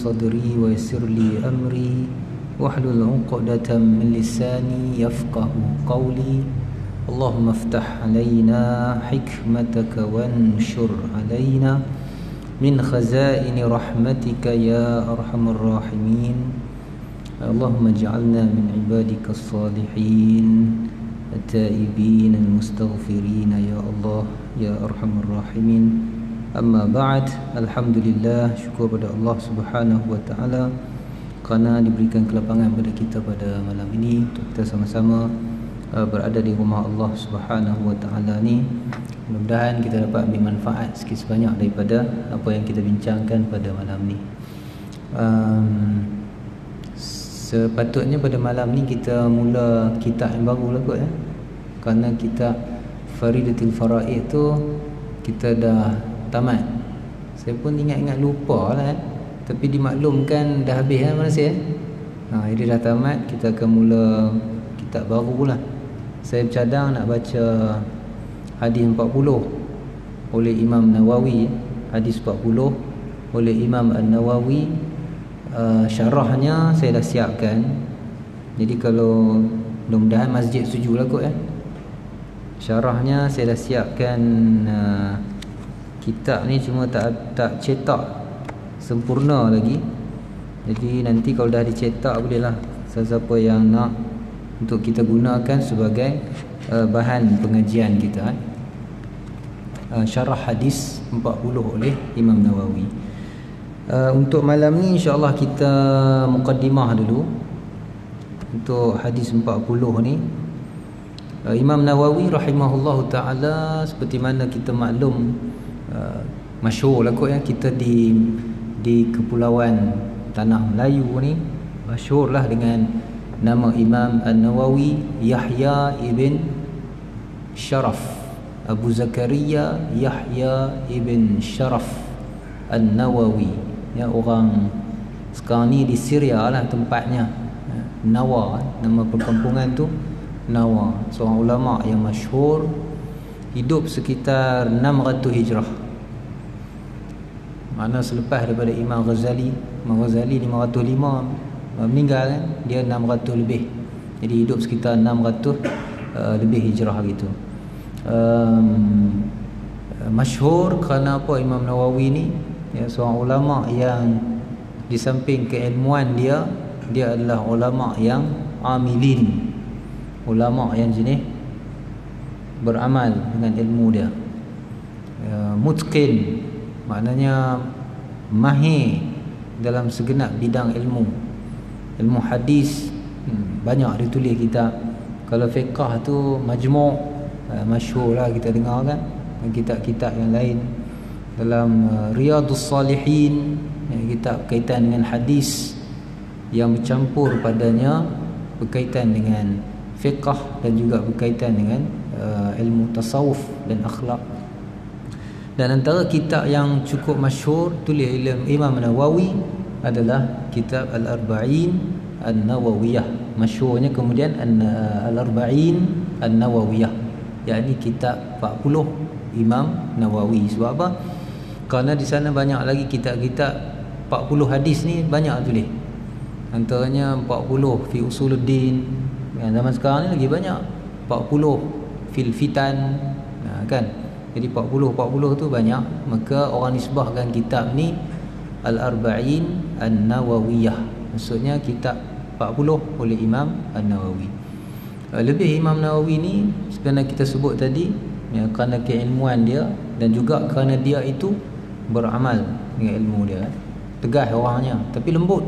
صدري ويسر لي أمري واحلل عقدة من لساني يفقه قولي اللهم افتح علينا حكمتك وانشر علينا من خزائن رحمتك يا أرحم الراحمين اللهم اجعلنا من عبادك الصالحين التائبين المستغفرين يا الله يا أرحم الراحمين. Amma ba'd, alhamdulillah, syukur pada Allah Subhanahu wa taala kerana diberikan kelapangan kepada kita pada malam ini untuk kita sama-sama berada di rumah Allah Subhanahu wa taala ni. Mudah-mudahan kita dapat ambil manfaat sikit sebanyak daripada apa yang kita bincangkan pada malam ni. Sepatutnya pada malam ni kita mula kitab yang baru lah kot ya. Kerana kitab Faridatul Faraid tu kita dah tamat. Saya pun ingat-ingat lupa lah tapi dimaklumkan dah habis kan Malaysia. Jadi dah tamat, kita akan mula kitab baru lah. Saya bercadang nak baca hadis 40 oleh Imam Nawawi. Hadis 40 oleh Imam An-Nawawi. Syarahnya saya dah siapkan. Jadi kalau mudah-mudahan masjid setuju lah kot syarahnya saya dah siapkan. Kitab ni cuma tak cetak sempurna lagi. Jadi nanti kalau dah dicetak bolehlah siapa yang nak untuk kita gunakan sebagai bahan pengajian kita. Syarah hadis 40 oleh Imam Nawawi. Untuk malam ni insya-Allah kita muqaddimah dulu. Untuk hadis 40 ni Imam Nawawi rahimahullahu taala, seperti mana kita maklum, masyhur lah kot kita di kepulauan tanah Melayu ni masyhur lah dengan nama Imam An-Nawawi Yahya ibn Sharaf, Abu Zakaria Yahya ibn Sharaf An-Nawawi. Orang sekarang ni di Syria lah tempatnya, Nawa, nama perkampungan tu Nawa. Seorang ulama yang masyhur, hidup sekitar 600 Hijrah. Mana selepas daripada Imam Ghazali. Imam Ghazali 505 meninggal kan, dia 600 lebih. Jadi hidup sekitar 600 lebih Hijrah gitu. Masyhur kerana apa Imam Nawawi ni seorang ulama yang di samping keilmuan dia adalah ulama yang amilin, ulama yang jenis beramal dengan ilmu dia. Mutqin maknanya mahir dalam segenap bidang ilmu. Ilmu hadis banyak ditulis kitab. Kalau fiqh tu majmu', masyhur lah kita dengar kan. Kitab-kitab yang lain dalam Riyadhus Salihin, kitab berkaitan dengan hadis yang bercampur padanya berkaitan dengan fiqh dan juga berkaitan dengan ilmu tasawuf dan akhlak. Dan antara kitab yang cukup masyhur tulis Imam Nawawi adalah kitab Al-Arba'in An-Nawawiyah. Masyhurnya kemudian Al-Arba'in An-Nawawiyah, yakni kitab 40 Imam Nawawi. Sebab apa? Kerana di sana banyak lagi kitab-kitab 40 hadis ni banyak tulis. Antaranya 40 fi usuluddin. Zaman sekarang ni lagi banyak 40 fil fitan, kan. Jadi 40 tu banyak. Maka orang nisbahkan kitab ni Al-Arba'in An-Nawawiyah. Maksudnya kitab 40 oleh Imam An-Nawawi. Lebih Imam Nawawi ni sebenarnya kita sebut tadi kerana keilmuan dia dan juga kerana dia itu beramal dengan ilmu dia. Tegas orangnya tapi lembut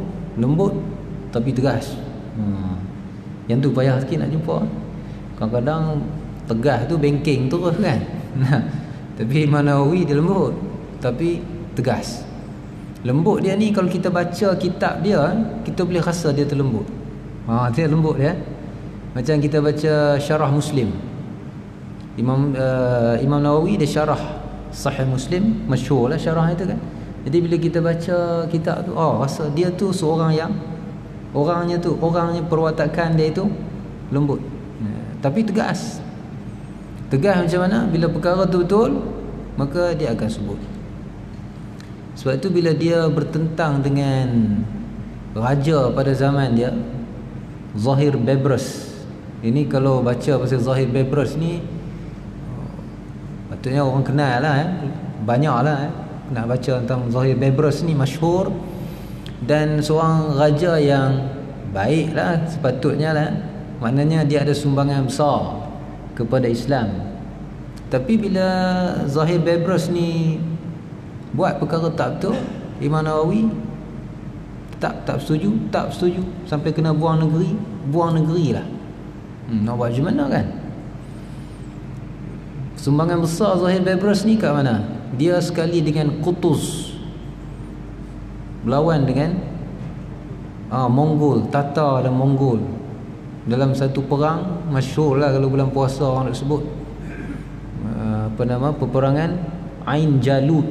tapi tegas. Yang tu payah sikit nak jumpa. Kadang-kadang tegas tu bengking terus kan. Tapi Imam Nawawi dia lembut tapi tegas. Lembut dia ni kalau kita baca kitab dia, kita boleh rasa dia terlembut. Dia lembut dia. Macam kita baca syarah Muslim. Imam Nawawi dia syarah Sahih Muslim, masyhur lah syarah itu kan. Jadi bila kita baca kitab tu, rasa dia tu seorang yang orangnya perwatakan dia itu lembut, tapi tegas. Tegas macam mana? Bila perkara tu betul, maka dia akan sebut. Sebab tu bila dia bertentang dengan raja pada zaman dia, Zahir Bebrus. Ini kalau baca pasal Zahir Bebrus ni, patutnya orang kenal lah, banyak lah nak baca tentang Zahir Bebrus ni, masyhur dan seorang raja yang baik lah sepatutnya lah. Maknanya dia ada sumbangan besar kepada Islam. Tapi bila Zahir Bebrus ni buat perkara tak betul, Imam Nawawi tak setuju sampai kena buang negeri lah. Nak buat macam mana kan? Sumbangan besar Zahir Bebrus ni kat mana? Dia sekali dengan Qutuz berlawan dengan Mongol, Tatar dan Mongol dalam satu perang masyhur lah kalau bulan puasa orang nak sebut, peperangan Ain Jalut.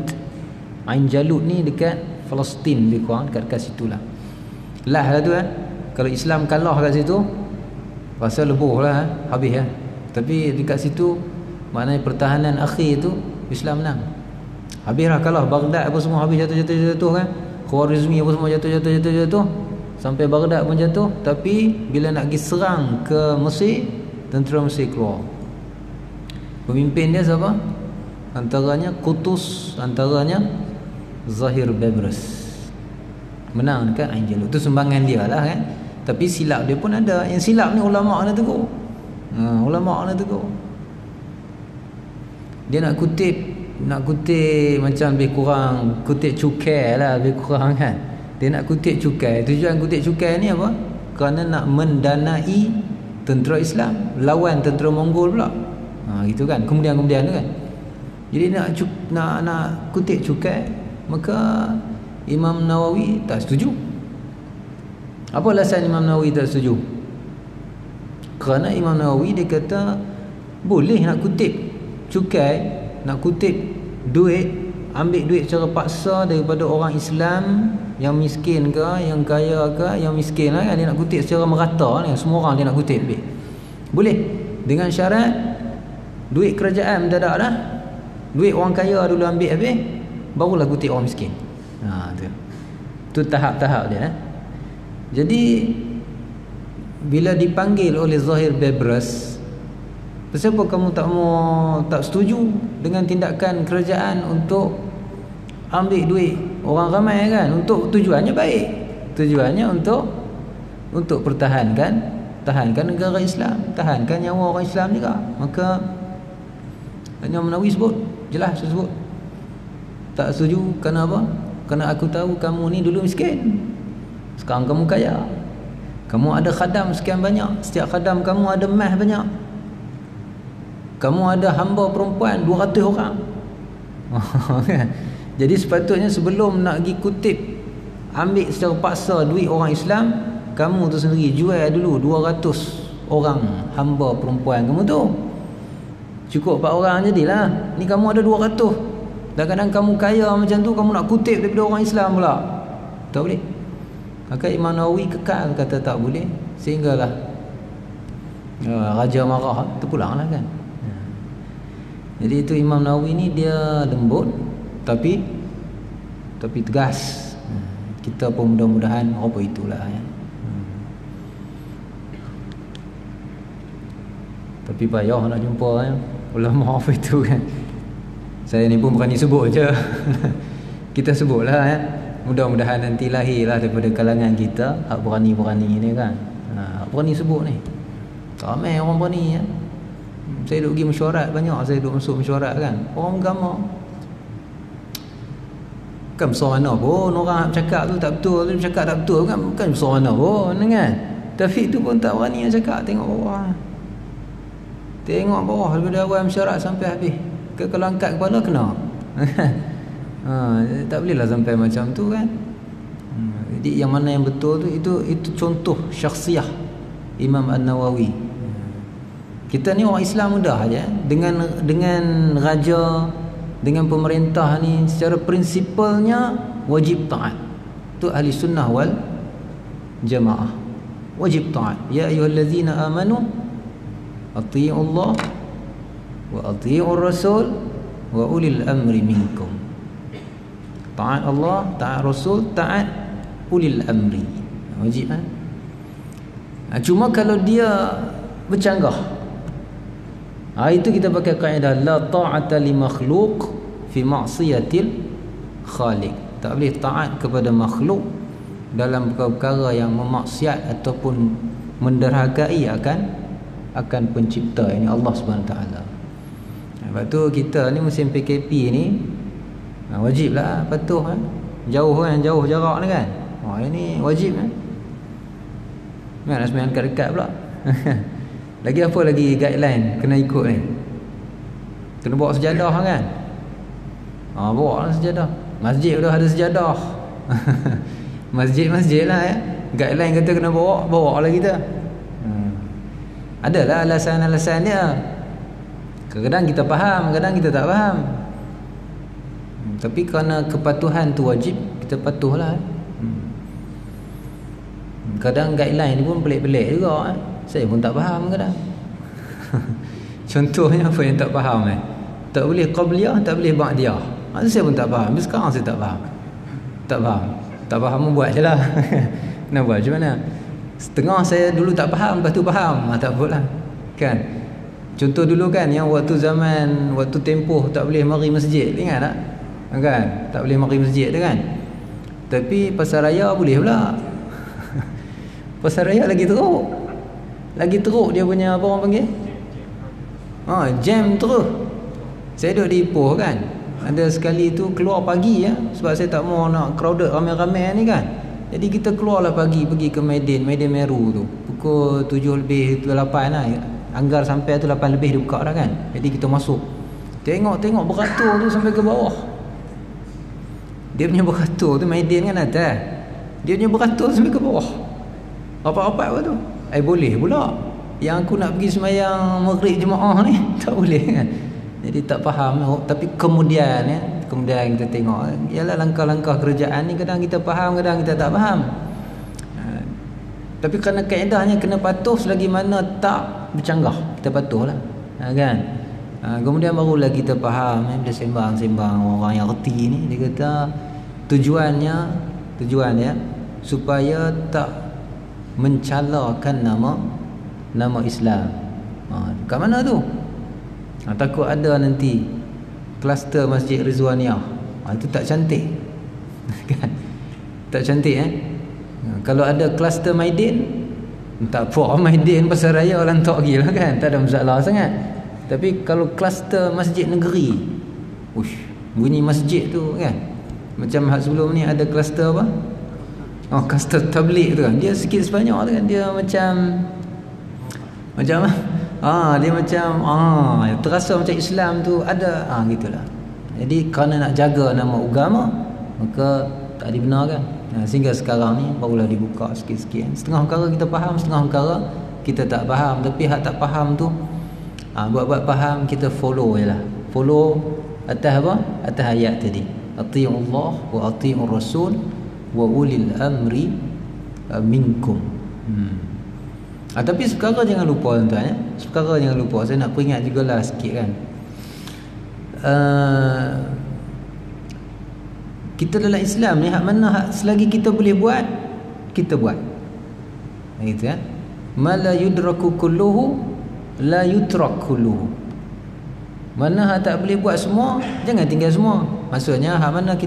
Ain Jalut ni dekat Palestin, lebih kurang dekat situ lah. Lah tu kalau Islam kalah kat situ, pasal lebuh lah, habis lah. Tapi dekat situ maknanya pertahanan akhir tu Islam menang. Habis lah, kalah Baghdad apa semua habis, jatuh kan. Khwarizmi apa semua jatuh sampai Baghdad pun jatuh. Tapi bila nak pergi serang ke Mesir, tentera Mesir keluar. Pemimpin dia siapa? Antaranya Qutuz, antaranya Zahir Bebrus. Menang dekat Ain Jalut. Itu sumbangan dia lah kan. Tapi silap dia pun ada. Yang silap ni ulama' nak tegur. Ulama' nak tegur. Dia nak kutip macam lebih kurang kutip cukai lah, lebih kurang kan. Dia nak kutip cukai. Tujuan kutip cukai ni apa? Kerana nak mendanai tentera Islam lawan tentera Mongol pula. Gitu kan. Kemudian tu kan. Jadi nak kutip cukai, maka Imam Nawawi tak setuju. Apa alasan Imam Nawawi tak setuju? Kerana Imam Nawawi dia kata boleh nak kutip cukai, nak kutip duit, ambil duit secara paksa daripada orang Islam yang miskin ke, yang kaya ke, yang miskin lah kan. Dia nak kutip secara merata ni, semua orang dia nak kutip duit. Boleh, dengan syarat duit kerajaan mendadak dah, duit orang kaya dulu ambil habis, barulah kutip orang miskin. Tu tahap-tahap dia. Jadi bila dipanggil oleh Zahir Bebrus, kenapa kamu tak setuju dengan tindakan kerajaan untuk ambil duit orang ramai kan? Untuk tujuannya baik. Tujuannya untuk pertahankan negara Islam, tahankan nyawa orang Islam juga. Maka Imam Nawawi sebut, jelas sebut tak setuju. Kerana apa? Kerana aku tahu kamu ni dulu miskin, sekarang kamu kaya. Kamu ada khadam sekian banyak, setiap khadam kamu ada mah banyak. Kamu ada hamba perempuan 200 orang. Jadi sepatutnya sebelum nak pergi kutip, ambil secara paksa duit orang Islam, kamu tu sendiri jual dulu 200 orang hamba perempuan kamu tu. Cukup 4 orang jadilah. Ni kamu ada 200. Kadang-kadang kamu kaya macam tu, kamu nak kutip daripada orang Islam pula. Tak boleh. Maka Imam Nawawi kekal kata tak boleh. Sehinggalah raja marah, terpulanglah kan. Jadi itu Imam Nawawi ni dia lembut tapi tegas. Kita pun mudah-mudahan apa itulah ya. Tapi payah nak jumpa ya ulama apa itu kan. Saya ni pun berani sebut je. Kita sebutlah ya. Mudah-mudahan nanti lahirlah daripada kalangan kita hak berani-berani ni kan. Hak berani sebut ni. Ramai orang berani ya. Saya duduk pergi mesyuarat banyak, saya duduk masuk mesyuarat kan. Orang agama kan besar mana pun orang cakap tu tak betul, tu cakap tak betul kan, bukan besar mana pun kan. Tapi tu pun tak berani nak cakap. Tengok bawah. Tengok bawah daripada awal mesyuarat sampai habis. Kalau angkat kepala kena. Tak bolehlah sampai macam tu kan. Jadi yang mana yang betul tu, itu contoh syakhsiah Imam An-Nawawi. Kita ni orang Islam mudah aja dengan raja, dengan pemerintah ni secara prinsipalnya wajib taat. Tu ahli sunnah wal jamaah. Wajib taat. Ya ayyuhallazina amanu athi'u Allah wa athi'ur rasul wa ulil amri minkum. Taat Allah, taat Rasul, taat ulil amri. Wajib kan? Cuma kalau dia bercanggah, itu kita pakai kaedah la ta'ata li makhluq fi ma'siyatil khaliq. Tak boleh taat kepada makhluk dalam perkara yang memaksiat ataupun menderhakai akan pencipta, ini Allah Subhanahu taala. Sebab tu kita ni musim PKP ni wajiblah patuh kan. Jauh jarak ni kan. Ini wajib kan. Nak sembahyang dekat-dekat pula. Lagi apa lagi guideline kena ikut ni? Kena bawa sejadah kan? Bawa lah sejadah. Masjid dah ada sejadah. Masjid lah ya. Guideline kata kena bawa lah kita. Adalah alasan-alasan dia. Kadang-kadang kita faham, kadang kita tak faham. Tapi kerana kepatuhan tu wajib, kita patuhlah. Kadang guideline ni pun pelik-pelik juga. Saya pun tak faham kadang. Contohnya apa yang tak faham tak boleh qabliyah, tak boleh ba'diyah. Saya pun tak faham. Tapi sekarang saya tak faham. Tak faham buat je lah. Nak buat macam mana? Setengah saya dulu tak faham, lepas tu faham. Tak apalah. Kan? Contoh dulu kan, yang waktu tempoh tak boleh mari masjid. Ingat tak? Kan? Tak boleh mari masjid tu kan? Tapi pasar raya boleh pula. Pasar raya lagi teruk dia punya apa orang panggil? Jam terus. Saya duduk di Ipoh kan. Ada sekali tu keluar pagi ya, sebab saya tak mau nak crowded ramai-ramai ni kan. Jadi kita keluarlah pagi pergi ke Medan Meru tu. Pukul 7 lebih 8 lah. Anggar sampai tu 8 lebih dia buka dah kan. Jadi kita masuk. Tengok beratur tu sampai ke bawah. Dia punya beratur tu Medan kan atas. Dia punya beratur sampai ke bawah. Rapat-rapat apa tu? Boleh pula. Yang aku nak pergi sembahyang maghrib jemaah ni tak boleh kan. Jadi tak faham. Tapi kemudian kita tengok ialah langkah-langkah kerajaan ni, kadang kita faham, kadang kita tak faham. Tapi kerana kaedahnya kena patuh selagi mana tak bercanggah, kita patuhlah. Kan? Kemudian barulah kita faham. Dia sembang-sembang orang yang reti ni, dia kata tujuannya supaya tak mencalakan nama Islam. Kat mana tu? Takut ada nanti kluster Masjid Rizwaniyah. Itu tak cantik. Kan? Tak cantik Kalau ada kluster Maidin, tak apa Maidin pasar raya lantak gila kan, tak ada masalah sangat. Tapi kalau kluster masjid negeri, bunyi masjid tu kan. Macam sebelum ni ada kluster apa? Kluster tabligh tu kan. Dia sikit sebanyak tu kan. Dia macam dia macam terasa macam Islam tu ada gitulah. Jadi kerana nak jaga nama agama, maka tak dibenarkan. Sehingga sekarang ni barulah dibuka sikit-sikit. Setengah perkara kita faham, setengah perkara kita tak faham. Tapi hak tak faham tu buat-buat faham, kita follow je lah. Follow atas apa? Atas ayat tadi. Ati'ullah wa ati'ur rasul wa ulil amri minkum. Tapi sekarang jangan lupa tuan-tuan Sekarang jangan lupa, saya nak peringat jugalah sikit kan. Kita dalam Islam ni hak mana selagi kita boleh buat, kita buat. Gitu kan. Ma la yudraku kulluhu la yutrak kulluhu. Mana hak tak boleh buat semua, jangan tinggal semua. Maksudnya hak mana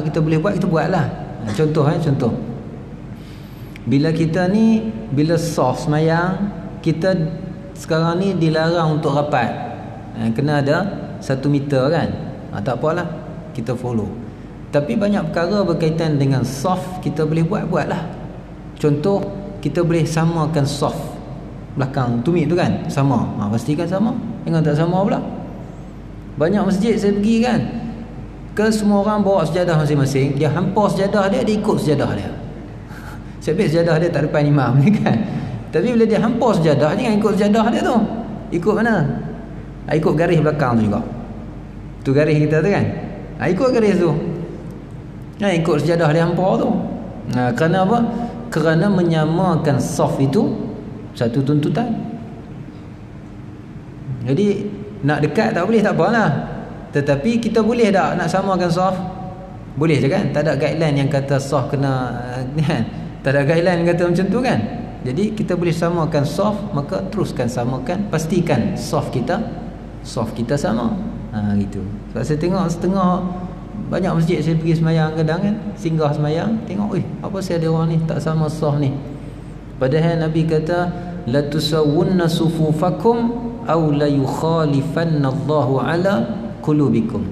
kita boleh buat, kita buatlah. Contoh. Bila kita ni, bila soft semayang, kita sekarang ni dilarang untuk rapat. Kena ada 1 meter kan. Tak apalah, kita follow. Tapi banyak perkara berkaitan dengan soft kita boleh buatlah. Contoh, kita boleh samakan soft belakang tumit tu kan, sama. Pastikan sama. Jangan tak sama pula. Banyak masjid saya pergi kan, semua orang bawa sejadah masing-masing. Dia hampar sejadah dia ikut sejadah dia. Sebab sejadah dia tak depan imam ni kan. Tapi bila dia hampar sejadah, jangan ikut sejadah dia tu. Ikut mana? Ikut garis belakang tu juga. Tu garis kita tu kan. Ikut garis tu. Ikut sejadah dia hampar tu. Kerana apa? Kerana menyamakan saf itu satu tuntutan. Jadi nak dekat tak boleh, tak apalah. Tetapi kita boleh tak nak samakan saf? Boleh je kan? Tak ada guideline yang kata saf kena kan? Tak ada guideline yang kata macam tu kan? Jadi kita boleh samakan saf, maka teruskan samakan, pastikan saf kita sama. Gitu. Sebab saya tengok setengah banyak masjid saya pergi semayang kadang kan, singgah semayang, tengok apa saya ada orang ni tak sama saf ni. Padahal Nabi kata la tusawwunna sufufakum aw la yukhalifanna Allahu ala qulubikum.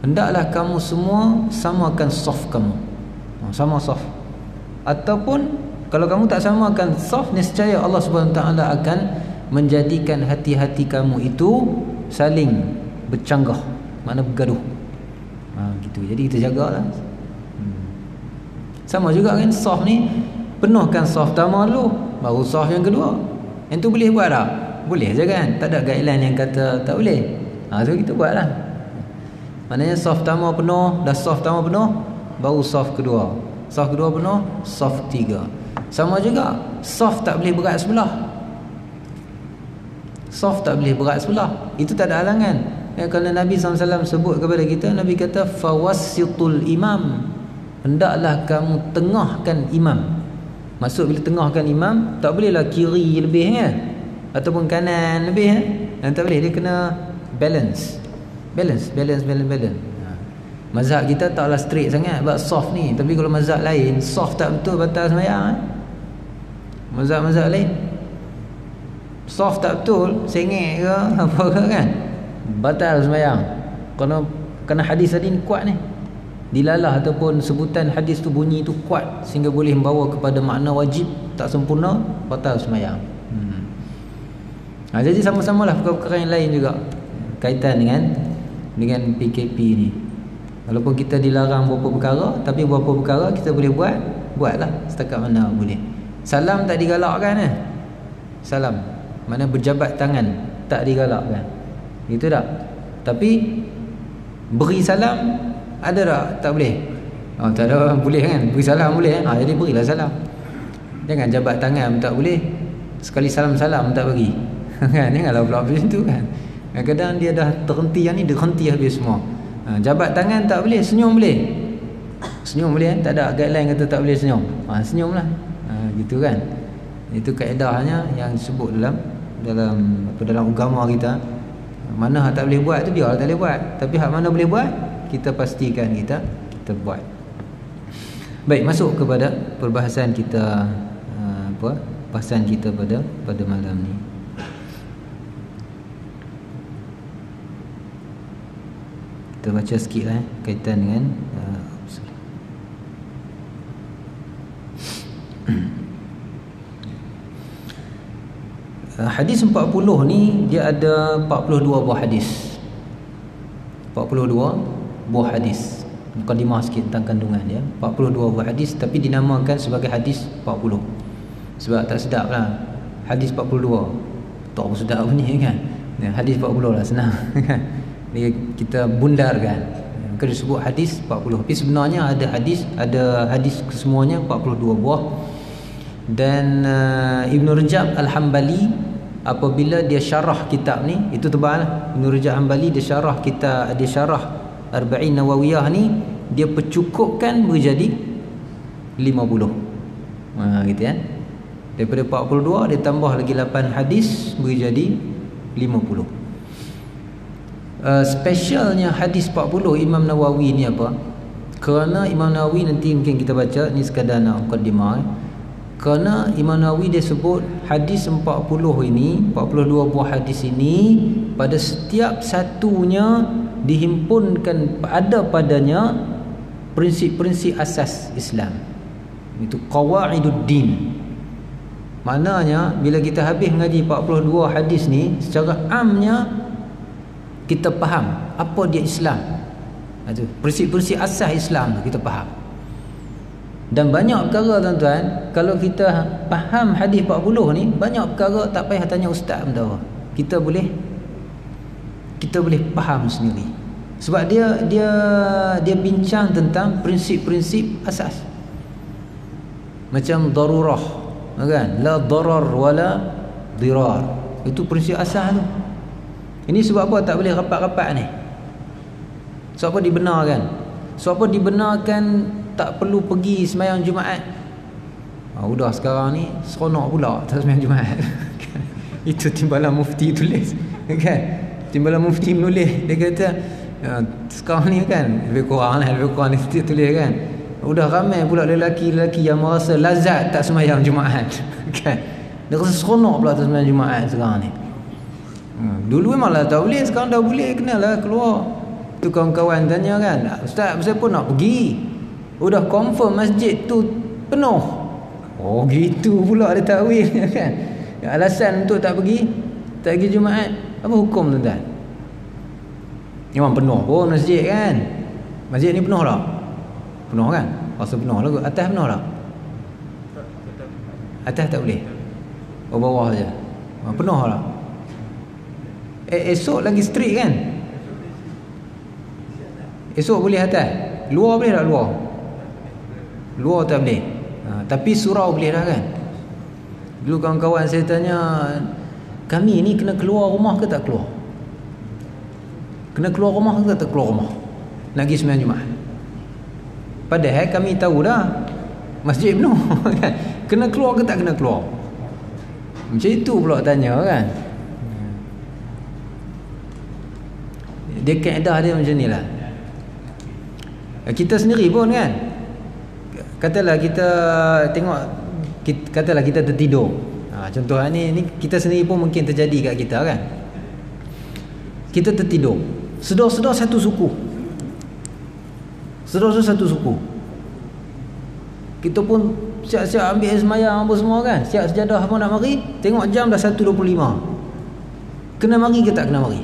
Hendaklah kamu semua samakan saf kamu. Sama saf. Ataupun kalau kamu tak samakan saf, nescaya Allah Subhanahu taala akan menjadikan hati-hati kamu itu saling bercanggah, makna bergaduh. Gitu. Jadi kita jagalah. Sama juga kan saf ni, penuhkan saf pertama dulu, baru saf yang kedua. Yang tu boleh buat tak? Boleh je kan? Tak ada guideline yang kata tak boleh. So kita buatlah. Maknanya saf pertama penuh, dah saf pertama penuh, baru saf kedua. Saf kedua penuh, saf ketiga. Sama juga, saf tak boleh berat sebelah. Saf tak boleh berat sebelah. Itu tak ada halangan. Kerana Nabi SAW sebut kepada kita, Nabi kata fawassitul imam. Hendaklah kamu tengahkan imam. Maksud bila tengahkan imam, tak bolehlah kiri lebih kan, ataupun kanan lebih tak boleh. Dia kena balance. Mazhab kita taklah straight sangat buat soft ni. Tapi kalau mazhab lain, soft tak betul, batal sembahyang. Mazhab-mazhab lain soft tak betul, sengit ke apa ke kan, batal sembahyang. Kerana hadis tadi ni kuat ni, dilalah ataupun sebutan hadis tu, bunyi tu kuat sehingga boleh membawa kepada makna wajib tak sempurna, batal sembahyang. Jadi sama-samalah perkara-perkara yang lain juga kaitan dengan PKP ni. Walaupun kita dilarang beberapa perkara, tapi beberapa perkara kita boleh buatlah setakat mana boleh. Salam tak digalakkan salam, mana berjabat tangan tak digalakkan, gitu tak? Tapi beri salam ada tak? Tak boleh. Tak ada, boleh kan? Beri salam boleh jadi berilah salam. Jangan jabat tangan tak boleh, sekali salam-salam tak bagi. Kan? Janganlah pula macam tu kan. Kadang-kadang dia dah terhenti, yang ni dia henti habis semua. Jabat tangan tak boleh, senyum boleh. Senyum boleh tak ada guideline kata tak boleh senyum. Senyumlah. Gitu kan. Itu kaedahnya yang disebut dalam agama kita. Mana hak tak boleh buat tu biarlah tak boleh buat. Tapi hak mana boleh buat, kita pastikan kita buat. Baik, masuk kepada perbahasan kita bahasan kita pada malam ni. Kita baca sikit kaitan dengan hadis 40 ni dia ada 42 buah hadis. 42 buah hadis. Mukadimah sikit tentang kandungan dia. 42 buah hadis tapi dinamakan sebagai hadis 40. Sebab tak sedap lah hadis 42. Tak sedap bunyi kan. Hadis 40 lah, senang kan. Kita bundarkan. Maka disebut hadis 40. Tapi sebenarnya ada hadis kesemuanya 42 buah. Dan Ibn Rajab Al-Hambali apabila dia syarah kitab ni, itu tebal Ibn Rajab Al-Hambali dia syarah Arba'in Nawawiyah ni, dia percukupkan menjadi 50. Gitu ya. Daripada 42 dia tambah lagi 8 hadis menjadi 50. Specialnya hadis 40 Imam Nawawi ni apa? Kerana Imam Nawawi nanti mungkin kita baca ni sekadar nak mukadimah. Kerana Imam Nawawi dia sebut hadis 40 ini, 42 buah hadis ini, pada setiap satunya dihimpunkan ada padanya prinsip-prinsip asas Islam. Itu qawaiduddin. Maknanya bila kita habis mengaji 42 hadis ni, secara amnya kita faham apa dia Islam. Itu prinsip-prinsip asas Islam kita faham. Dan banyak perkara tuan-tuan, kalau kita faham hadis 40 ni, banyak perkara tak payah tanya ustaz pun tahu. Kita boleh faham sendiri. Sebab dia bincang tentang prinsip-prinsip asas. Macam darurah, kan? La darar wala dirar. Itu prinsip asas tu. Ini sebab apa tak boleh rapat-rapat ni? Sebab apa dibenarkan? So apa dibenarkan tak perlu pergi sembahyang Jumaat? Udah sekarang ni seronok pula tak sembahyang Jumaat. Itu timbalan mufti tulis kan. Timbalan mufti menulis, dia kata sekarang ni kan lebih kurang dia tulis kan. Udah ramai pula lelaki-lelaki yang merasa lazat tak sembahyang Jumaat kan. Dia rasa seronok pula tak sembahyang Jumaat sekarang ni. Dulu memanglah tak boleh, sekarang dah boleh, kenalah keluar. Tu kawan-kawan tanya kan, Ustaz siapa nak pergi? Udah confirm masjid tu penuh. Oh gitu pula dia takwil kan. Alasan untuk tak pergi Jumaat, apa hukum tuan-tuan? Memang penuh pun masjid kan. Masjid ni penuh tak? Penuh kan? Rasa penuh lah. Atas penuh tak? Atas tak boleh? Bawah saja. Penuh tak? Esok lagi strict kan? Esok boleh atas. Luar boleh tak luar? Luar tak boleh. Tapi surau boleh dah kan? Dulu kawan-kawan saya tanya, kami ni kena keluar rumah ke tak keluar? Kena keluar rumah ke tak keluar rumah? Nak pergi sembahyang Jumaat. Padahal kami tahu dah masjid penuh kan? Kena keluar ke tak kena keluar? Macam itu pula tanya kan. Dia kaedah dia macam ni lah. Kita sendiri pun kan, katalah kita tengok, katalah kita tertidur. Contoh ni kita sendiri pun mungkin terjadi kat kita kan. Kita tertidur, sedar-sedar satu suku. Kita pun siap-siap ambil sembahyang apa semua kan, siap sejadah apa nak mari. Tengok jam dah 1.25. Kena mari ke tak kena mari?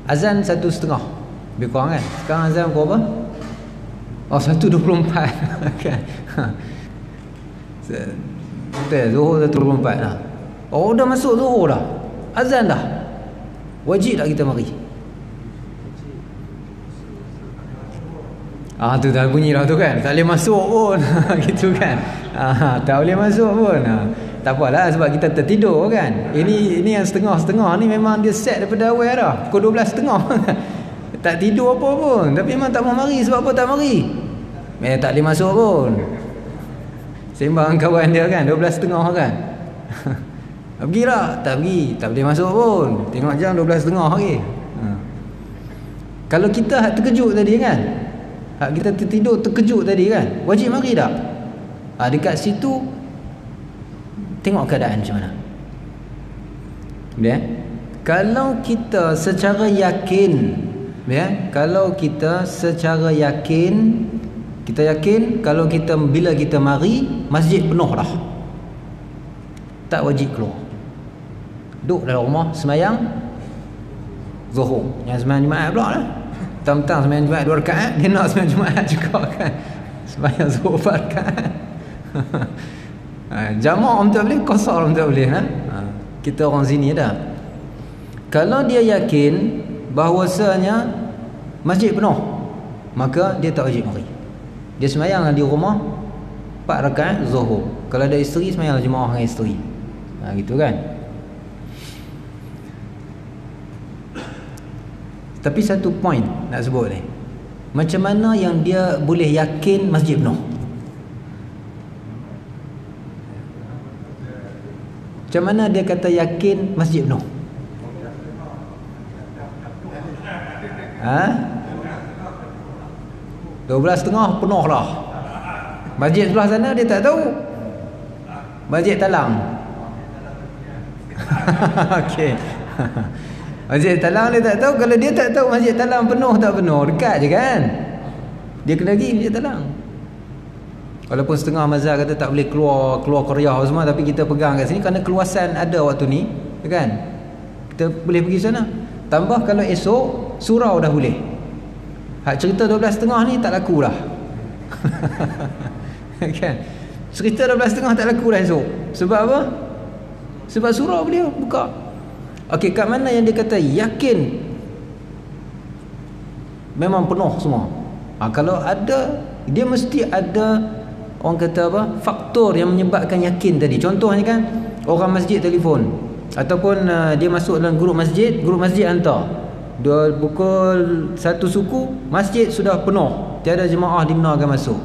Azan 1.30 lebih kurang kan. Sekarang azan berapa? 1.24 kan. Betul, Zuhur 1.24 dah. Dah masuk Zuhur dah, azan dah. Wajib tak kita mari? Tu dah bunyi dah tu kan. Tak boleh masuk pun. Gitu kan. Tak boleh masuk pun. Tak apalah sebab kita tertidur kan. Ini yang setengah-setengah ni memang dia set daripada awal dah. Pukul 12.30. Tak tidur apa pun. Tapi memang tak mau mari. Sebab apa tak mari? Tak boleh masuk pun. Sembang kawan dia kan 12.30 kan. Pergi tak? Tak pergi. Tak boleh masuk pun. Tengok jam 12.30 lagi. Kalau kita terkejut tadi kan, kita tertidur terkejut tadi kan, wajib mari tak? Dekat situ tengok keadaan macam mana. Kalau kita secara yakin, kalau kita secara yakin, kita yakin kalau kita bila kita mari masjid penuh dah, tak wajib keluar. Duduk dalam rumah sembahyang Zuhur. Yang sembahyang Jumaat pula lah. Tentang sembahyang Jumaat 2 rakaat, dia nak sembahyang Jumaat juga kan. Sembahyang Zuhur 4 rakaat. Jamak pun tak boleh, qasar pun tak boleh. Kita orang sini dah. Kalau dia yakin bahawasanya masjid penuh, maka dia tak wajib mari. Dia sembahyang di rumah 4 rakaat Zuhur. Kalau ada isteri, sembahyang jemaah dengan isteri. Gitu kan. Tapi satu point nak sebut ni, macam mana yang dia boleh yakin masjid penuh? Macam mana dia kata yakin masjid penuh? 12.30 penuh dah. Masjid sebelah sana dia tak tahu. Masjid Talang. Okey. Masjid Talang dia tak tahu. Kalau dia tak tahu Masjid Talang penuh tak penuh, dekat je kan. Dia kena pergi Masjid Talang. Walaupun setengah mazhab kata tak boleh keluar Korea semua, tapi kita pegang kat sini kerana keluasan ada waktu ni, kan? Kita boleh pergi sana. Tambah kalau esok surau dah boleh. Hak cerita 12.30 ni tak laku dah. Kan? Cerita 12.30 tak laku dah esok. Sebab apa? Sebab surau boleh buka. Okey, kat mana yang dia kata yakin memang penuh semua? Kalau ada, dia mesti ada, orang kata apa, faktor yang menyebabkan yakin tadi. Contohnya kan, orang masjid telefon, ataupun dia masuk dalam grup masjid hantar, Pukul 1 suku masjid sudah penuh, tiada jemaah dibenarkan masuk.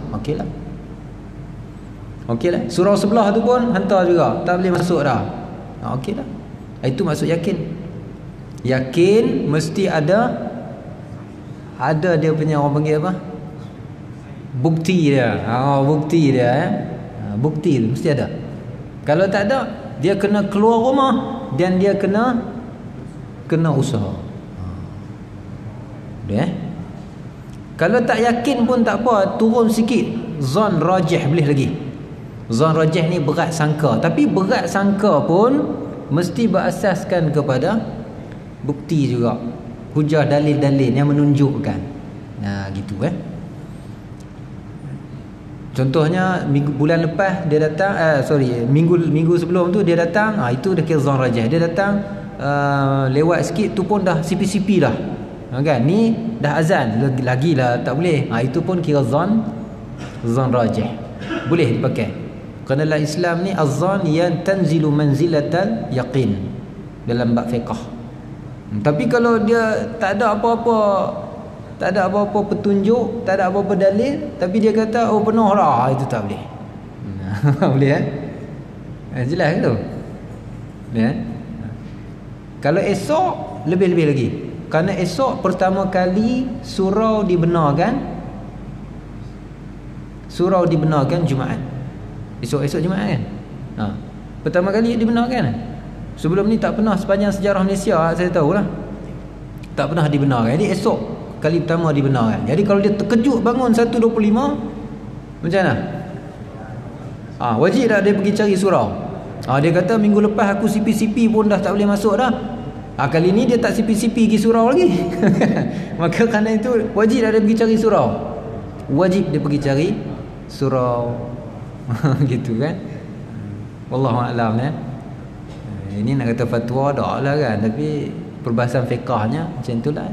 Okeylah. Surau sebelah tu pun hantar juga, tak boleh masuk dah. Okeylah. Itu maksud yakin. Yakin mesti ada dia punya, orang panggil apa, bukti dia. Bukti dia bukti tu mesti ada. Kalau tak ada, dia kena keluar rumah dan dia kena usaha. Kalau tak yakin pun tak apa, turun sikit, zon rajih boleh lagi. Zon rajih ni berat sangka, tapi berat sangka pun mesti berasaskan kepada bukti juga, hujah dalil-dalil yang menunjukkan. Gitu. Contohnya bulan lepas dia datang, minggu sebelum tu dia datang, itu dah kira zon rajih. Dia datang lewat sikit tu pun dah sipi-sipi dah. Kan, ni dah azan lagi lah, tak boleh. Itu pun kira zon rajih, boleh dipakai. Kerana dalam Islam ni az-zan yang tanzilu manzilatal yaqin dalam bab fiqh. Tapi kalau dia tak ada apa-apa petunjuk, tak ada apa-apa dalil, tapi dia kata penuh lah, itu tak boleh. Boleh jelas ke tu? Kalau esok lebih-lebih lagi. Kerana esok pertama kali surau dibenarkan Jumaat. Esok Jumaat kan? Pertama kali dibenarkan. Sebelum ni tak pernah sepanjang sejarah Malaysia saya tahulah. Tak pernah dibenarkan. Jadi esok kali pertama dibenarkan. Jadi kalau dia terkejut bangun 1.25, macam mana? Wajib tak dia pergi cari surau? Dia kata minggu lepas aku sipi-sipi pun dah tak boleh masuk dah. Kali ni dia tak sipi-sipi pergi surau lagi. Maka kerana itu wajib tak dia pergi cari surau? Wajib dia pergi cari surau. Gitu kan? Wallahualam. Ini nak kata fatwa dah lah kan, tapi perbahasan fiqahnya macam itulah.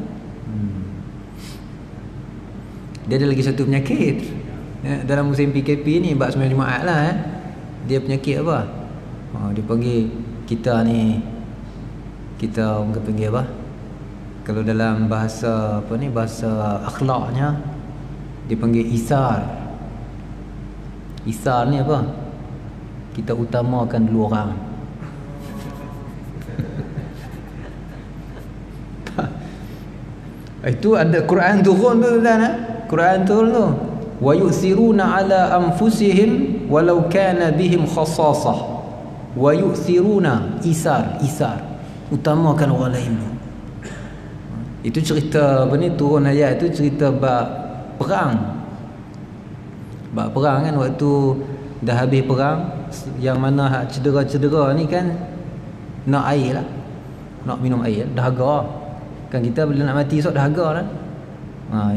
Dia ada lagi satu penyakit dalam musim PKP ni, bab sembahyang Jumaat lah. Dia penyakit apa? Dia panggil kita ni, kita orang panggil apa? Kalau dalam bahasa apa ni, bahasa akhlaknya dia panggil isar. Isar ni apa? Kita utamakan dulu orang. Itu ada Quran turun tu kan? Quran turun tu. Wa yu'thiruna ala anfusihim walau kana bihim khassasah. Wa yu'thiruna, isar. Utamakan orang lain tu. Itu cerita apa ni, turun ayat tu cerita bab perang. Bab perang kan, waktu dah habis perang, yang mana cedera-cedera ni kan nak air lah, nak minum air, dahaga. Kan kita bila nak mati esok dahaga lah.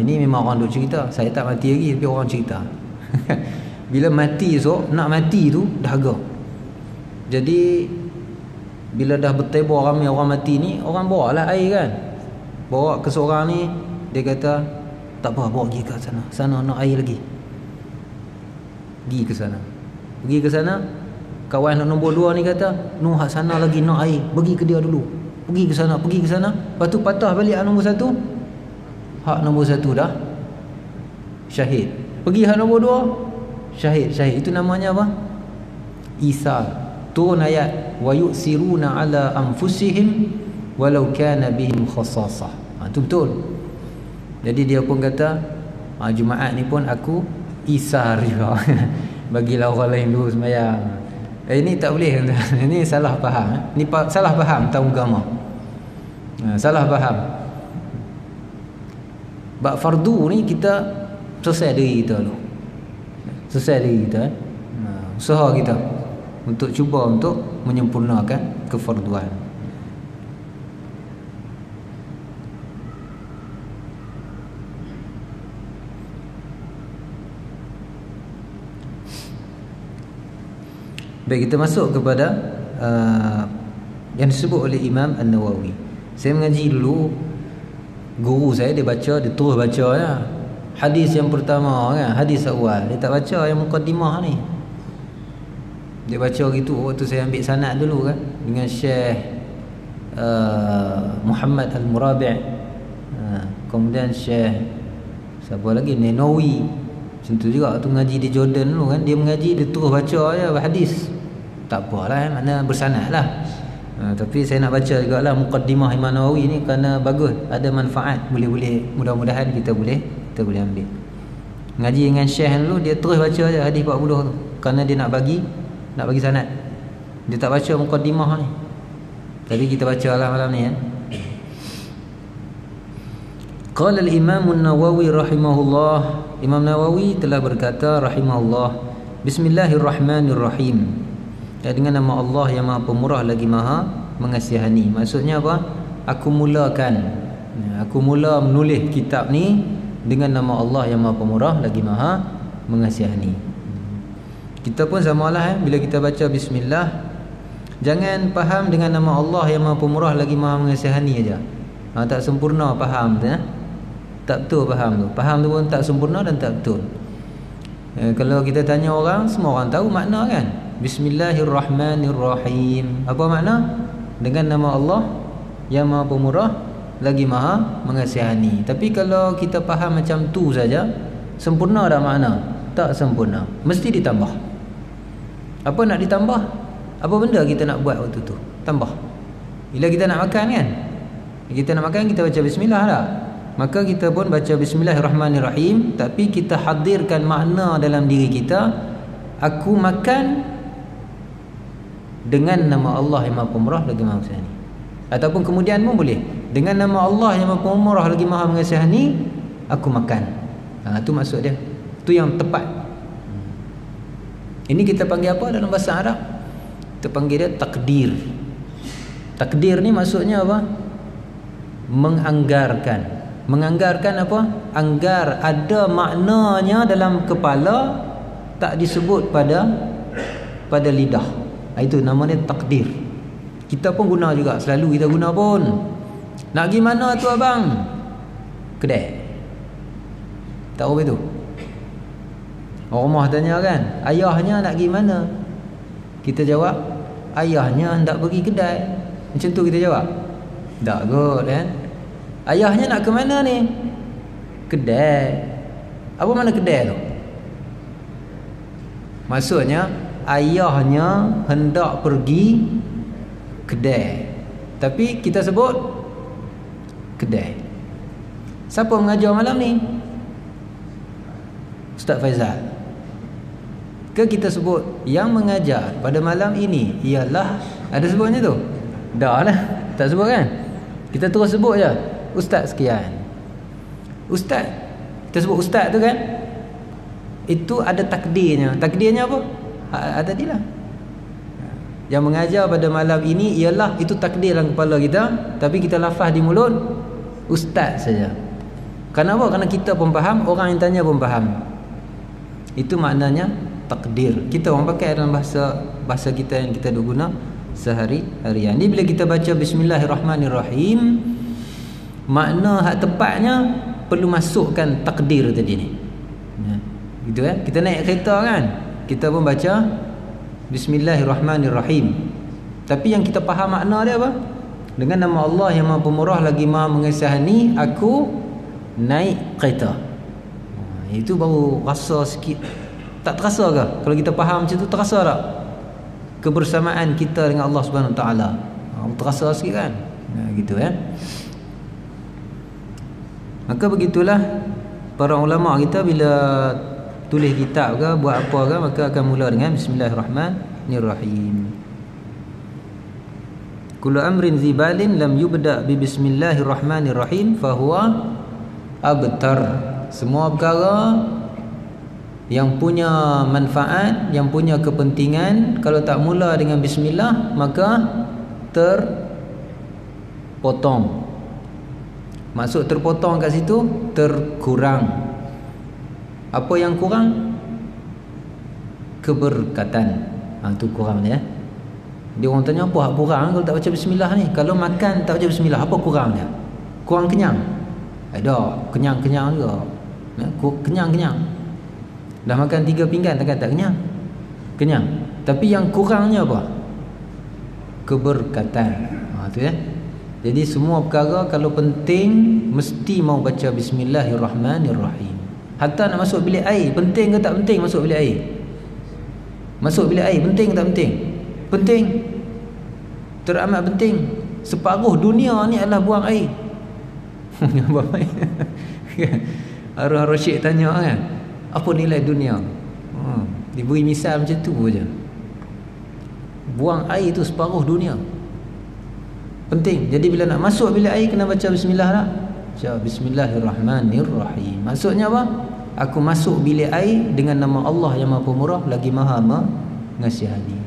Ini memang orang duk cerita. Saya tak mati lagi, tapi orang cerita. Bila mati esok, nak mati tu dahaga. Jadi bila dah bertebur ramai orang mati ni, orang bawa lah air kan, bawa ke seorang ni. Dia kata tak apa, bawa pergi ke sana, sana nak air lagi. Pergi ke sana. Kawan nombor 2 ni kata, hak sana lagi nak air, pergi ke dia dulu. Pergi ke sana. Lepas tu patah balik hak nombor 1. Hak nombor 1 dah syahid. Pergi hak nombor 2 syahid. Itu namanya apa? Isar. Turun ayat wa yu'siruna ala anfusihim walau kana bihim khassasah. Itu betul. Jadi dia pun kata, Jumaat ni pun aku isar juga. Bagilah orang lain dulu sembahyang. Ini tak boleh. Ini salah faham. Ini salah faham tentang agama. Salah faham. Bab fardu ni kita selesai diri kita dulu. Usaha kita untuk cuba untuk menyempurnakan kefarduan. Baik, kita masuk kepada yang disebut oleh Imam An-Nawawi. Saya mengaji dulu, guru saya dia terus baca ya. Hadis yang pertama kan, hadis awal. Dia tak baca yang mukaddimah ni. Dia baca gitu. Waktu saya ambil sanad dulu kan dengan Syekh Muhammad Al-Murabi', kemudian Syekh siapa lagi, Nenawi. Macam tu juga tu ngaji di Jordan dulu kan, dia mengaji dia terus baca je hadis. Tak apalah, makna bersanad lah. Tapi saya nak baca jugalah Muqaddimah Imam Nawawi ni kerana bagus, ada manfaat, boleh mudah-mudahan kita boleh ambil. Ngaji dengan Syekh dulu dia terus baca je hadis 40 tu kerana dia nak bagi sanad. Dia tak baca Muqaddimah ni. Tapi kita bacalah malam ni ya. Qala al-Imam an-Nawawi rahimahullah, Imam Nawawi telah berkata rahimahullah, Bismillahirrahmanirrahim. Dengan nama Allah yang Maha Pemurah lagi Maha Mengasihani. Maksudnya apa? Aku mula menulis kitab ni dengan nama Allah yang Maha Pemurah lagi Maha Mengasihani. Kita pun samalah bila kita baca bismillah, jangan faham dengan nama Allah yang Maha Pemurah lagi Maha Mengasihani aja. Tak sempurna faham tu ya. Tak betul faham tu pun tak sempurna dan tak betul. Kalau kita tanya orang, semua orang tahu makna kan. Bismillahirrahmanirrahim. Apa makna? Dengan nama Allah yang Maha Pemurah lagi Maha Mengasihani. Tapi kalau kita faham macam tu saja, sempurna dah makna? Tak sempurna. Mesti ditambah. Apa nak ditambah? Apa benda kita nak buat waktu tu? Tambah. Bila kita nak makan kan? Kita nak makan, kita baca bismillah tak? Maka kita pun baca bismillahirrahmanirrahim, tapi kita hadirkan makna dalam diri kita. Aku makan dengan nama Allah yang Maha Pemurah lagi Maha Mengasihani. Ataupun kemudian pun boleh, dengan nama Allah yang Maha Pemurah lagi Maha Mengasihani, aku makan. Itu maksud dia. Itu yang tepat. Ini kita panggil apa dalam bahasa Arab? Kita panggil dia takdir. Takdir ni maksudnya apa? Menganggarkan. Menganggarkan apa? Anggar ada maknanya dalam kepala, tak disebut pada lidah. Itu namanya takdir. Kita pun guna juga, selalu kita guna pun. Nak pergi mana tu abang? Kedai. Tahu betul? Orang rumah tanya kan, ayahnya nak pergi mana? Kita jawab, ayahnya hendak pergi kedai. Macam tu kita jawab. Tak kot kan? Ayahnya nak ke mana ni? Kedai. Apa mana kedai tu? Maksudnya ayahnya hendak pergi kedai, tapi kita sebut kedai. Siapa mengajar malam ni? Ustaz Faizal. Ke kita sebut yang mengajar pada malam ini ialah, ada sebutnya tu? Dah lah, tak sebut kan? Kita terus sebut je, Ustaz sekian. Ustaz, kita sebut Ustaz tu kan, itu ada takdirnya. Takdirnya apa? Tadilah, yang mengajar pada malam ini ialah, itu takdir dalam kepala kita, tapi kita lafaz di mulut Ustaz saja. Kenapa? Kerana kita pun faham, orang yang tanya pun faham. Itu maknanya takdir. Kita orang pakai dalam bahasa kita yang kita duk guna sehari-harian. Ni bila kita baca bismillahirrahmanirrahim, makna hak tepatnya perlu masukkan takdir tadi ni. Gitu kan? Kita naik kereta kan, kita pun baca bismillahirrahmanirrahim, tapi yang kita faham makna dia apa? Dengan nama Allah yang Maha Pemurah lagi Maha Mengasihani, aku naik kereta. Itu baru rasa sikit. Tak terasa ke? Kalau kita faham macam tu, terasa tak kebersamaan kita dengan Allah Subhanahu Wa Taala? Terasa sikit kan? Gitu kan? Maka begitulah para ulama kita bila tulis kitab ke, buat apa ke, maka akan mula dengan bismillahirrahmanirrahim. Kullu amrin zibalin lam yubda bi bismillahirrahmanirrahim fahuwa abtar. Semua perkara yang punya manfaat, yang punya kepentingan, kalau tak mula dengan bismillah, maka terpotong. Maksud terpotong kat situ, terkurang. Apa yang kurang? Keberkatan. Itu kurang dia. Dia orang tanya, apa hak kurang kalau tak baca bismillah ni? Kalau makan tak baca bismillah, apa kurang dia? Kurang kenyang? Ada, kenyang-kenyang juga. Kenyang-kenyang. Dah makan 3 pinggan takkan tak kenyang? Kenyang. Tapi yang kurangnya apa? Keberkatan. Tu ya. Jadi semua perkara kalau penting mesti mau baca bismillahirrahmanirrahim. Hatta nak masuk bilik air, penting ke tak penting masuk bilik air? Masuk bilik air penting ke tak penting? Penting. Teramat penting. Separuh dunia ni adalah buang air. Buang air. Arwah Rasyid tanya kan, apa nilai dunia? Diberi misal macam tu je. Buang air tu separuh dunia. Penting. Jadi bila nak masuk bilik air kena baca bismillah tak? Baca bismillahirrahmanirrahim. Maksudnya apa? Aku masuk bilik air dengan nama Allah yang Maha Pemurah lagi Maha Mengasihani.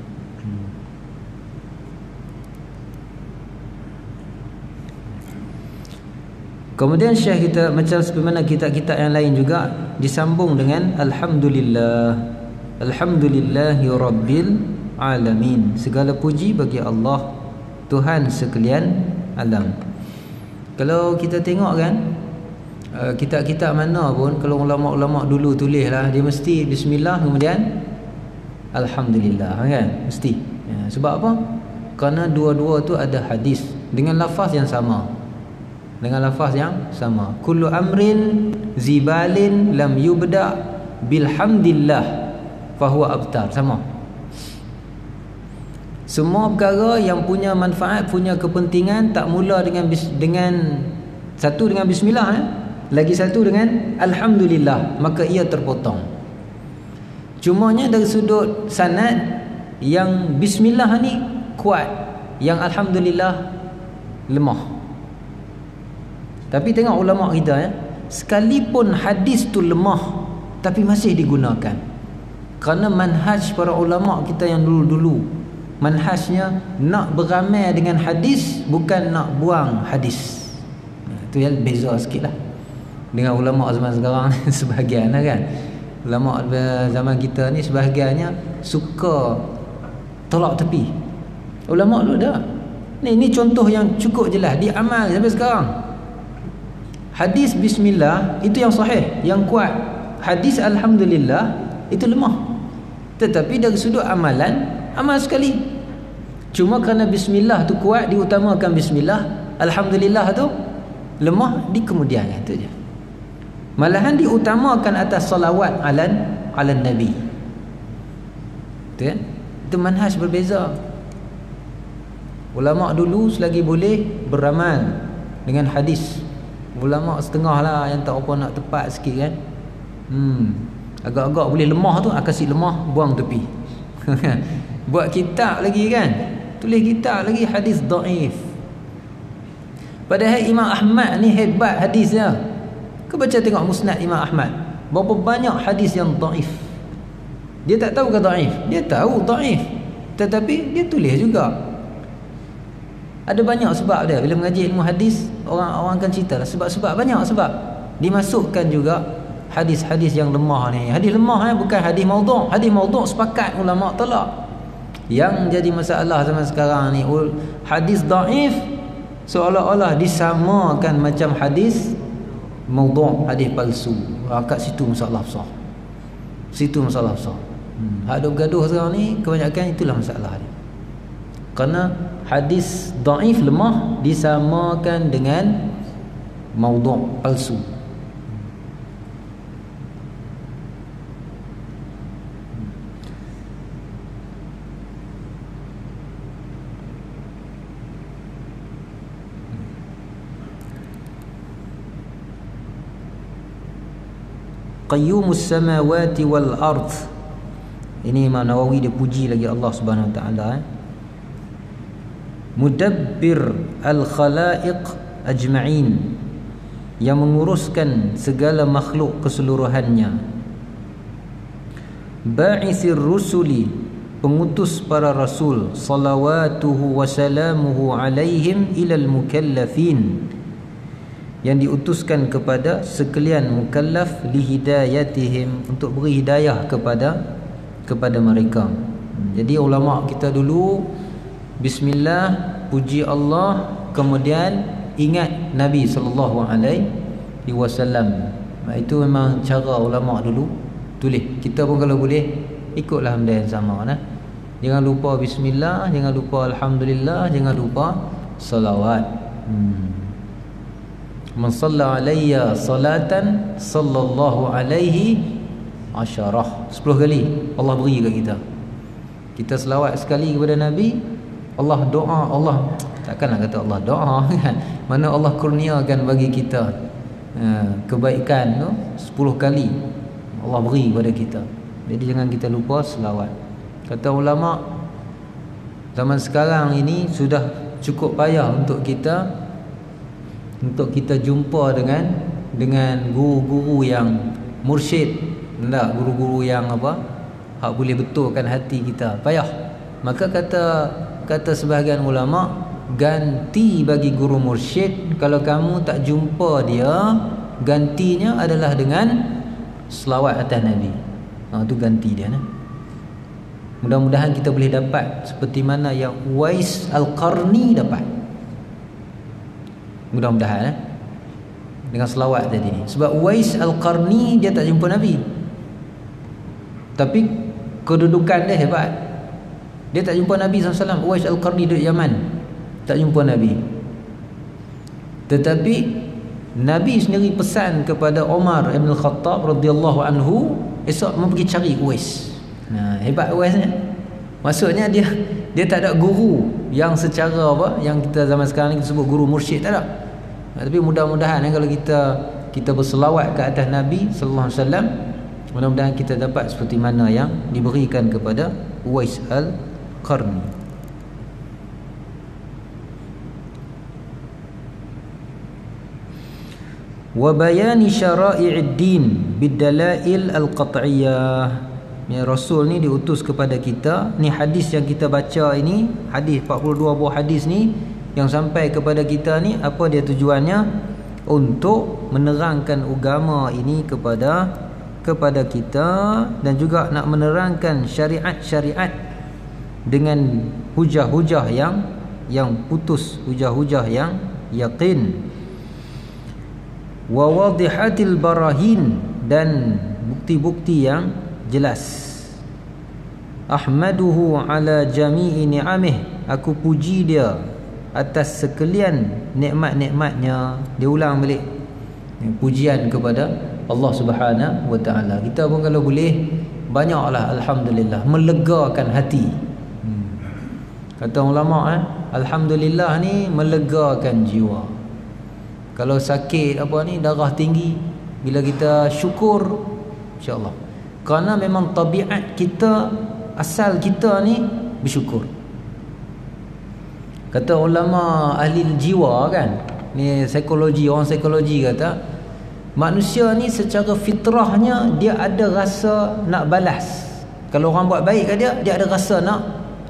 Kemudian Syekh kita macam sebagaimana kitab-kitab yang lain juga disambung dengan alhamdulillah. Alhamdulillahi rabbil alamin. Segala puji bagi Allah, Tuhan sekalian alam. Kalau kita tengok kan, kitab-kitab mana pun, kalau ulama-ulama dulu tulis lah, dia mesti bismillah kemudian alhamdulillah kan, mesti. Sebab apa? Kerana dua-dua tu ada hadis dengan lafaz yang sama. Dengan lafaz yang sama. Kullu amrin zibalin lam yubda bilhamdillah fahuwa abtar. Sama. Semua perkara yang punya manfaat, punya kepentingan tak mula dengan satu dengan bismillah lagi satu dengan alhamdulillah, maka ia terpotong. Cumanya dari sudut sanad, yang bismillah ni kuat, yang alhamdulillah lemah. Tapi tengok ulama kita sekalipun hadis tu lemah tapi masih digunakan. Kerana manhaj para ulama kita yang dulu-dulu, manhajnya nak beramal dengan hadis, bukan nak buang hadis. Itu yang beza sikit lah dengan ulama zaman sekarang. Sebahagian lah kan, ulama zaman kita ni sebahagiannya suka tolak tepi. Ulama dulu dah. Ni contoh yang cukup jelas diamal sampai sekarang. Hadis bismillah itu yang sahih, yang kuat. Hadis alhamdulillah itu lemah. Tetapi dari sudut amalan, amal sekali. Cuma kerana bismillah tu kuat, diutamakan bismillah. Alhamdulillah tu lemah, dikemudiankan, itu je. Malahan diutamakan atas salawat ala Nabi. Itu kan? Itu manhaj berbeza. Ulama dulu selagi boleh beramal dengan hadis. Ulama setengah lah yang tak apa nak tepat sikit kan. Agak-agak boleh lemah tu, kasih lemah, buang tepi. Buat kitab lagi kan, tulis kitab lagi hadis dhaif. Padahal Imam Ahmad ni hebat hadisnya. Kau baca tengok musnad Imam Ahmad, berapa banyak hadis yang dhaif. Dia tak tahu ke dhaif? Dia tahu dhaif, tetapi dia tulis juga. Ada banyak sebab dia. Bila mengaji ilmu hadis, orang akan cerita lah sebab-sebab, banyak sebab. Dimasukkan juga hadis-hadis yang lemah ni. Hadis lemah bukan hadis maudhu'. Hadis maudhu' sepakat ulama tolak. Yang jadi masalah zaman sekarang ni, hadis dhaif seolah-olah disamakan macam hadis maudhu', hadis palsu. Kat situ masalah besar. Situ masalah besar. Hak duk gaduh sekarang ni kebanyakan itulah masalah dia. Kerana hadis dhaif lemah disamakan dengan maudhu', palsu. Qayyumus samawati wal ard. Ini Imam Nawawi dia puji lagi Allah Subhanahu wa taala. Mudabbir al khalaiq ajma'in, yang menguruskan segala makhluk keseluruhannya. Ba'ithir rusuli, pengutus para rasul, salawatuhu wa salamuhu alaihim ilal mukallafin, yang diutuskan kepada sekalian mukallaf, lihidayatihim, untuk beri hidayah kepada mereka. Jadi ulama kita dulu bismillah, puji Allah, kemudian ingat Nabi sallallahu alaihi wasallam. Itu memang cara ulama dulu tulis. Kita pun kalau boleh ikutlah benda yang sama nah. Jangan lupa bismillah, jangan lupa alhamdulillah, jangan lupa salawat. Man shalla alayya salatan sallallahu alaihi asyarah. 10 kali Allah beri kat kita. Kita selawat sekali kepada Nabi, Allah doa, Allah takkanlah kata Allah doa kan. Mana Allah kurniakan bagi kita kebaikan tu 10 kali Allah beri kepada kita. Jadi jangan kita lupa selawat. Kata ulama, zaman sekarang ini sudah cukup payah untuk kita jumpa dengan guru-guru yang mursyid, tak, guru-guru yang hak boleh betulkan hati kita. Payah. Maka kata sebahagian ulama, ganti bagi guru mursyid, kalau kamu tak jumpa dia, gantinya adalah dengan selawat atas Nabi. Itu ganti dia. Mudah-mudahan kita boleh dapat seperti mana yang Uwais Al-Qarni dapat. Mudah-mudahan dengan selawat tadi ni. Sebab Uwais Al-Qarni dia tak jumpa Nabi, tapi kedudukan dia hebat. Dia tak jumpa Nabi SAW. Uwais Al-Qarni duduk Yaman, tak jumpa Nabi. Tetapi Nabi sendiri pesan kepada Umar Ibn Khattab radhiyallahu anhu, esok mau pergi cari Uwais. Hebat Uwais ni. Maksudnya dia tak ada guru yang secara yang kita zaman sekarang ni kita sebut guru mursyid, tak ada. Tapi mudah-mudahan kalau kita berselawat ke atas Nabi sallallahu alaihi wasallam, mudah-mudahan kita dapat seperti mana yang diberikan kepada Uwais Al-Qarni. Wa bayani syara'i'id din bid-dalail al-qat'iyyah. Rasul ni diutus kepada kita. Ni hadis yang kita baca ini, hadis 42 buah hadis ni yang sampai kepada kita ni, apa dia tujuannya? Untuk menerangkan agama ini kepada kita, dan juga nak menerangkan syariat-syariat dengan hujah-hujah yang putus, hujah-hujah yang yakin. Wa wadihatil barahin, dan bukti-bukti yang jelas. Ahmaduhu ala jami'i ni'amih, aku puji dia atas sekalian nikmat-nikmatnya. Dia ulang balik pujian kepada Allah Subhanahu wa taala. Kita pun kalau boleh banyaklah alhamdulillah, melegakan hati. Kata ulama alhamdulillah ni melegakan jiwa. Kalau sakit darah tinggi, bila kita syukur, insya-Allah. Kerana memang tabiat kita, asal kita ni bersyukur. Kata ulama ahli jiwa kan, ni psikologi, orang psikologi kata, manusia ni secara fitrahnya dia ada rasa nak balas. Kalau orang buat baik kat dia ada rasa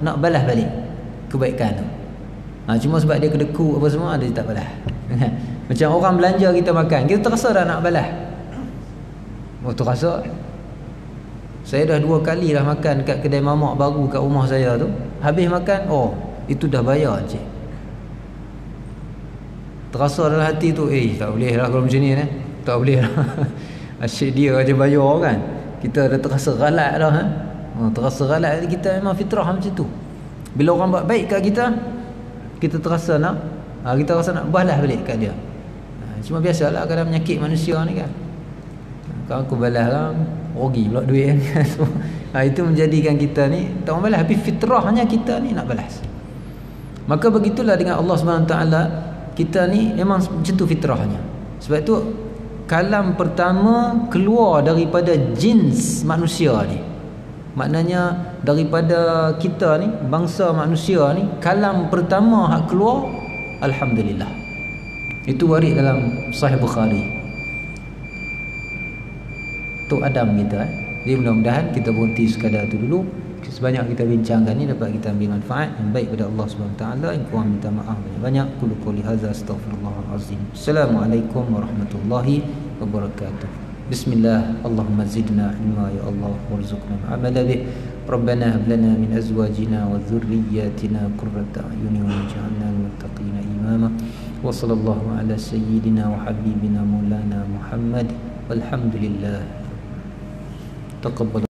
nak balas balik kebaikan tu. Cuma sebab dia kedeku apa semua, dia tak balas. Macam orang belanja kita makan, kita terasa dah nak balas. Terasa. Saya dah 2 kali dah makan kat kedai mamak baru kat rumah saya tu. Habis makan, itu dah bayar cik. Terasa dalam hati tu, tak boleh lah kalau macam ni tak boleh lah. Asyik dia aja bayar kan. Kita dah terasa galak dah. Terasa galak, kita memang fitrah macam tu. Bila orang buat baik kat kita, kita terasa kita rasa nak balas balik kat dia. Cuma biasalah kadang menyakit manusia ni kan. Kalau aku balas lah, rugi pula duit kan. Itu menjadikan kita ni tak mau balas, tapi fitrahnya kita ni nak balas. Maka begitulah dengan Allah SWT. Kita ni memang macam tu fitrahnya. Sebab itu kalam pertama keluar daripada jins manusia ni. Maknanya daripada kita ni, bangsa manusia ni, kalam pertama hak keluar alhamdulillah. Itu waris dalam Sahih Bukhari. Tu Adam kita. Jadi mudah-mudahan kita berhenti sekadar tu dulu. Sebanyak kita bincangkan ni dapat kita ambil manfaat yang baik pada Allah Subhanahu taala. Yang kurang minta maaf banyak-banyak. Qul qouli hadza astaghfirullahalazim. Assalamualaikum warahmatullahi wabarakatuh. Bismillah. Allahumma zidna ilma ya Allah warzuqna amala bih. Rabbana hab lana min azwajina wa dhurriyyatina qurrata a'yunin waj'alna lil muttaqina imama. Wa sallallahu ala sayyidina wa habibina maulana Muhammad. Walhamdulillah. Taqabbal